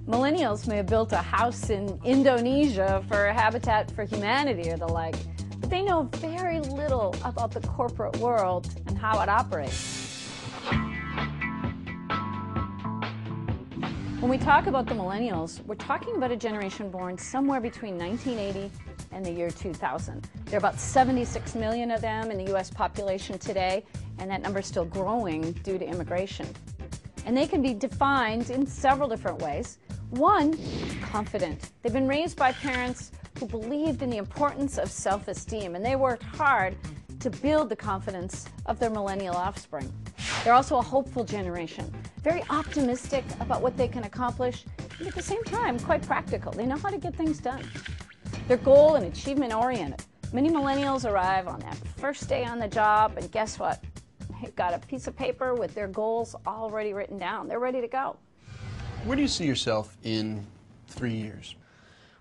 Millennials may have built a house in Indonesia for Habitat for Humanity or the like, but they know very little about the corporate world and how it operates. When we talk about the millennials, we're talking about a generation born somewhere between 1980 and the year 2000. There are about 76 million of them in the US population today, and that number is still growing due to immigration. And they can be defined in several different ways. One, confident. They've been raised by parents who believed in the importance of self-esteem, and they worked hard to build the confidence of their millennial offspring. They're also a hopeful generation, very optimistic about what they can accomplish, and at the same time, quite practical. They know how to get things done. They're goal and achievement oriented. Many millennials arrive on that first day on the job, and guess what? They've got a piece of paper with their goals already written down. They're ready to go. Where do you see yourself in 3 years?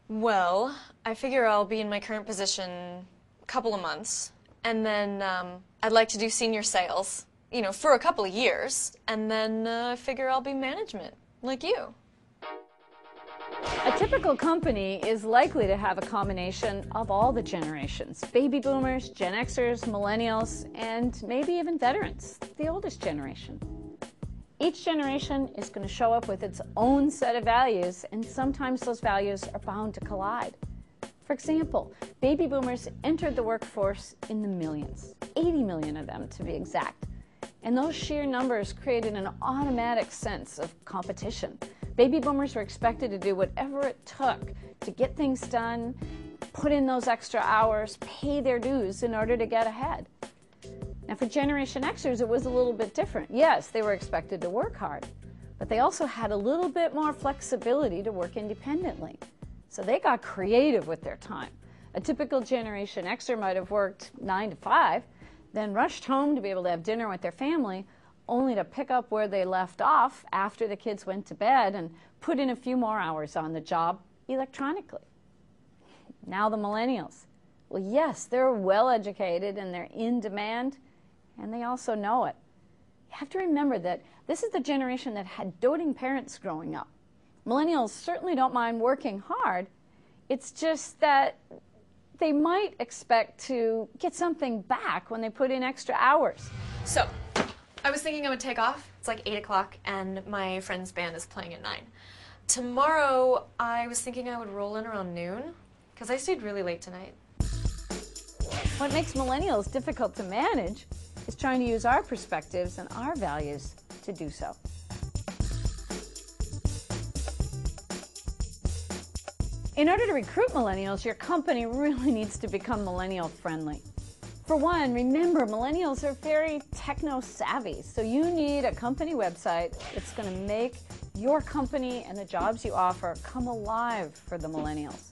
Well, I figure I'll be in my current position a couple of months, and then I'd like to do senior sales, you know, for a couple of years, and then I figure I'll be management, like you. A typical company is likely to have a combination of all the generations: baby boomers, Gen Xers, millennials, and maybe even veterans, the oldest generation. Each generation is going to show up with its own set of values, and sometimes those values are bound to collide. For example, baby boomers entered the workforce in the millions, 80 million of them to be exact. And those sheer numbers created an automatic sense of competition. Baby boomers were expected to do whatever it took to get things done, put in those extra hours, pay their dues in order to get ahead. Now for Generation Xers, it was a little bit different. Yes, they were expected to work hard, but they also had a little bit more flexibility to work independently. So they got creative with their time. A typical Generation Xer might have worked 9 to 5, then rushed home to be able to have dinner with their family, only to pick up where they left off after the kids went to bed and put in a few more hours on the job electronically. Now the millennials. Well, yes, they're well educated and they're in demand, and they also know it. You have to remember that this is the generation that had doting parents growing up. Millennials certainly don't mind working hard. It's just that they might expect to get something back when they put in extra hours. So, I was thinking I would take off. It's like 8 o'clock and my friend's band is playing at 9. Tomorrow, I was thinking I would roll in around noon because I stayed really late tonight. What makes millennials difficult to manage is trying to use our perspectives and our values to do so. In order to recruit millennials, your company really needs to become millennial friendly. For one, remember, millennials are very techno-savvy, so you need a company website that's going to make your company and the jobs you offer come alive for the millennials.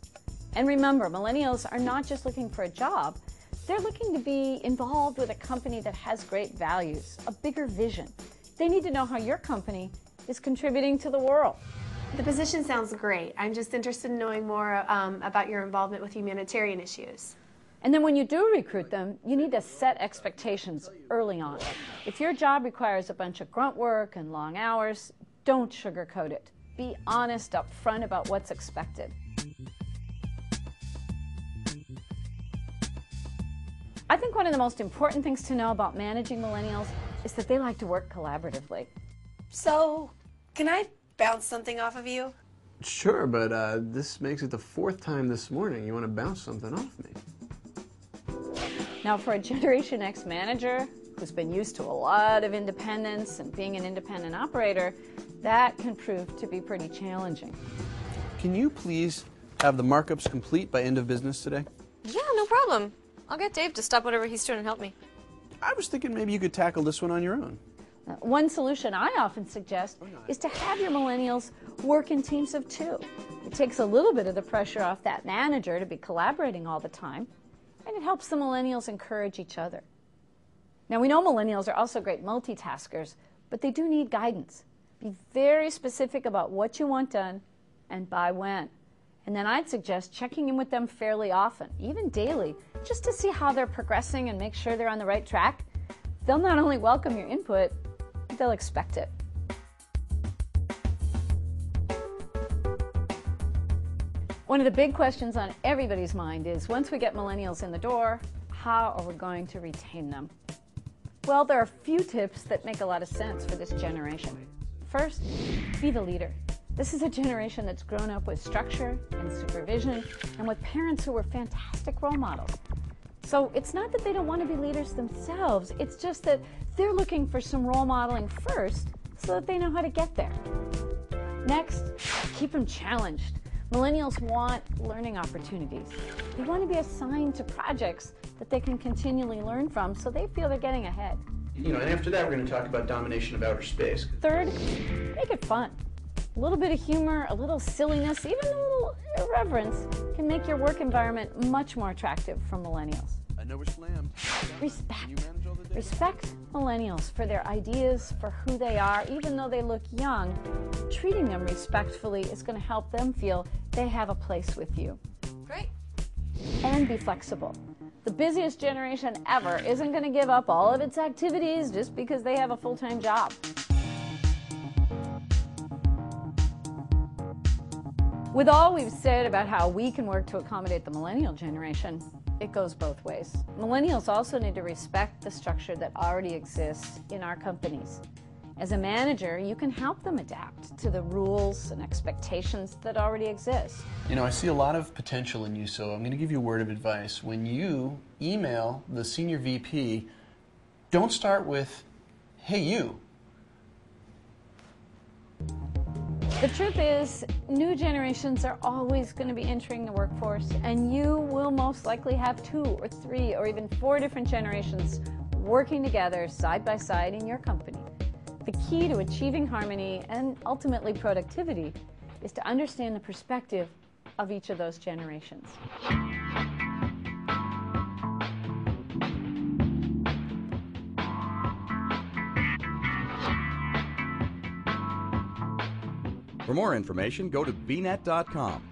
And remember, millennials are not just looking for a job, they're looking to be involved with a company that has great values, a bigger vision. They need to know how your company is contributing to the world. The position sounds great. I'm just interested in knowing more about your involvement with humanitarian issues. And then when you do recruit them, you need to set expectations early on. If your job requires a bunch of grunt work and long hours, don't sugarcoat it. Be honest up front about what's expected. I think one of the most important things to know about managing millennials is that they like to work collaboratively. So, can I bounce something off of you? Sure, but this makes it the 4th time this morning you want to bounce something off me. Now for a Generation X manager who's been used to a lot of independence and being an independent operator, that can prove to be pretty challenging. Can you please have the markups complete by end of business today? Yeah, no problem. I'll get Dave to stop whatever he's doing and help me. I was thinking maybe you could tackle this one on your own. One solution I often suggest is to have your millennials work in teams of 2. It takes a little bit of the pressure off that manager to be collaborating all the time, and it helps the millennials encourage each other. Now we know millennials are also great multitaskers, but they do need guidance. Be very specific about what you want done and by when. And then I'd suggest checking in with them fairly often, even daily, just to see how they're progressing and make sure they're on the right track. They'll not only welcome your input, they'll expect it. One of the big questions on everybody's mind is, once we get millennials in the door, how are we going to retain them? Well, there are a few tips that make a lot of sense for this generation. First, be the leader. This is a generation that's grown up with structure and supervision and with parents who were fantastic role models. So it's not that they don't want to be leaders themselves, it's just that they're looking for some role modeling first so that they know how to get there. Next, keep them challenged. Millennials want learning opportunities. They want to be assigned to projects that they can continually learn from so they feel they're getting ahead. And after that, we're going to talk about domination of outer space. Third, make it fun. A little bit of humor, a little silliness, even a little irreverence can make your work environment much more attractive for millennials. I know we're slammed. Respect. Respect millennials for their ideas, for who they are, even though they look young. Treating them respectfully is going to help them feel they have a place with you. Great. And be flexible. The busiest generation ever isn't going to give up all of its activities just because they have a full-time job. With all we've said about how we can work to accommodate the millennial generation, it goes both ways. Millennials also need to respect the structure that already exists in our companies. As a manager, you can help them adapt to the rules and expectations that already exist. I see a lot of potential in you, so I'm going to give you a word of advice. When you email the senior VP, don't start with, "Hey, you." The truth is, new generations are always going to be entering the workforce, and you will most likely have 2 or 3 or even 4 different generations working together side by side in your company. The key to achieving harmony and ultimately productivity is to understand the perspective of each of those generations. For more information, go to bnet.com.